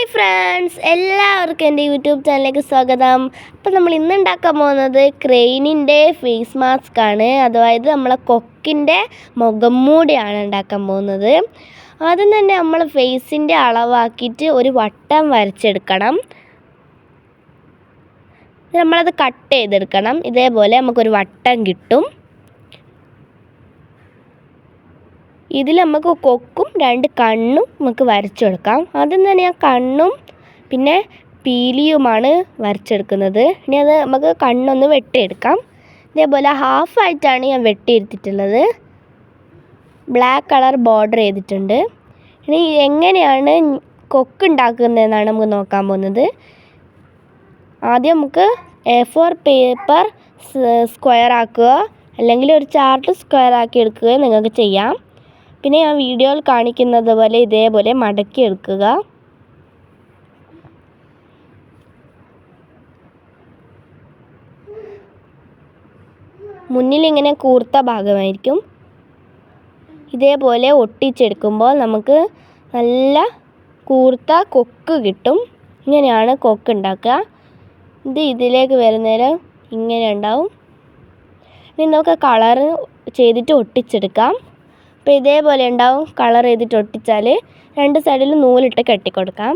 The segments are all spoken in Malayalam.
ഹായ് ഫ്രണ്ട്സ്, എല്ലാവർക്കും എൻ്റെ യൂട്യൂബ് ചാനലിലേക്ക് സ്വാഗതം. അപ്പോൾ നമ്മൾ ഇന്ന് ഉണ്ടാക്കാൻ പോകുന്നത് ക്രെയിനിൻ്റെ ഫേസ് മാസ്ക് ആണ്. അതായത് നമ്മളെ കൊക്കിൻ്റെ മുഖം മൂടിയാണ് ഉണ്ടാക്കാൻ പോകുന്നത്. ആദ്യം തന്നെ നമ്മൾ ഫേസിൻ്റെ അളവാക്കിയിട്ട് ഒരു വട്ടം വരച്ചെടുക്കണം. നമ്മളത് കട്ട് ചെയ്തെടുക്കണം. ഇതേപോലെ നമുക്കൊരു വട്ടം കിട്ടും. ഇതിൽ നമുക്ക് കൊക്കും രണ്ട് കണ്ണും നമുക്ക് വരച്ചെടുക്കാം. ആദ്യം തന്നെ ആ കണ്ണും പിന്നെ പീലിയുമാണ് വരച്ചെടുക്കുന്നത്. ഇനി അത് നമുക്ക് കണ്ണൊന്ന് വെട്ടിയെടുക്കാം. ഇതേപോലെ ഹാഫായിട്ടാണ് ഞാൻ വെട്ടിയെടുത്തിട്ടുള്ളത്. ബ്ലാക്ക് കളർ ബോർഡർ ചെയ്തിട്ടുണ്ട്. ഇനി എങ്ങനെയാണ് കൊക്ക് ഉണ്ടാക്കുന്നതെന്നാണ് നമുക്ക് നോക്കാൻ പോകുന്നത്. ആദ്യം നമുക്ക് A4 പേപ്പർ സ്ക്വയർ ആക്കുക, അല്ലെങ്കിൽ ഒരു ചാർട്ട് സ്ക്വയർ ആക്കി എടുക്കുകയോ നിങ്ങൾക്ക് ചെയ്യാം. പിന്നെ ഞാൻ വീഡിയോയിൽ കാണിക്കുന്നത് പോലെ ഇതേപോലെ മടക്കി എടുക്കുക. മുന്നിൽ ഇങ്ങനെ കൂർത്ത ഭാഗമായിരിക്കും. ഇതേപോലെ ഒട്ടിച്ചെടുക്കുമ്പോൾ നമുക്ക് നല്ല കൂർത്ത കൊക്ക് കിട്ടും. ഇങ്ങനെയാണ് കൊക്ക് ഉണ്ടാക്കുക. ഇത് ഇതിലേക്ക് വരുന്നേരം ഇങ്ങനെ ഉണ്ടാവും. ഇനി നമുക്ക് കളർ ചെയ്തിട്ട് ഒട്ടിച്ചെടുക്കാം. അപ്പോൾ ഇതേപോലെ ഉണ്ടാവും. കളർ ചെയ്തിട്ട് ഒട്ടിച്ചാൽ രണ്ട് സൈഡിൽ നൂലിട്ട് കെട്ടിക്കൊടുക്കാം.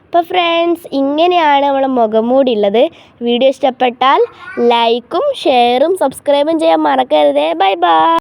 അപ്പോൾ ഫ്രണ്ട്സ്, ഇങ്ങനെയാണ് നമ്മൾ മുഖംമൂടി ഉള്ളത്. വീഡിയോ ഇഷ്ടപ്പെട്ടാൽ ലൈക്കും ഷെയറും സബ്സ്ക്രൈബും ചെയ്യാൻ മറക്കരുതേ. Bye bye.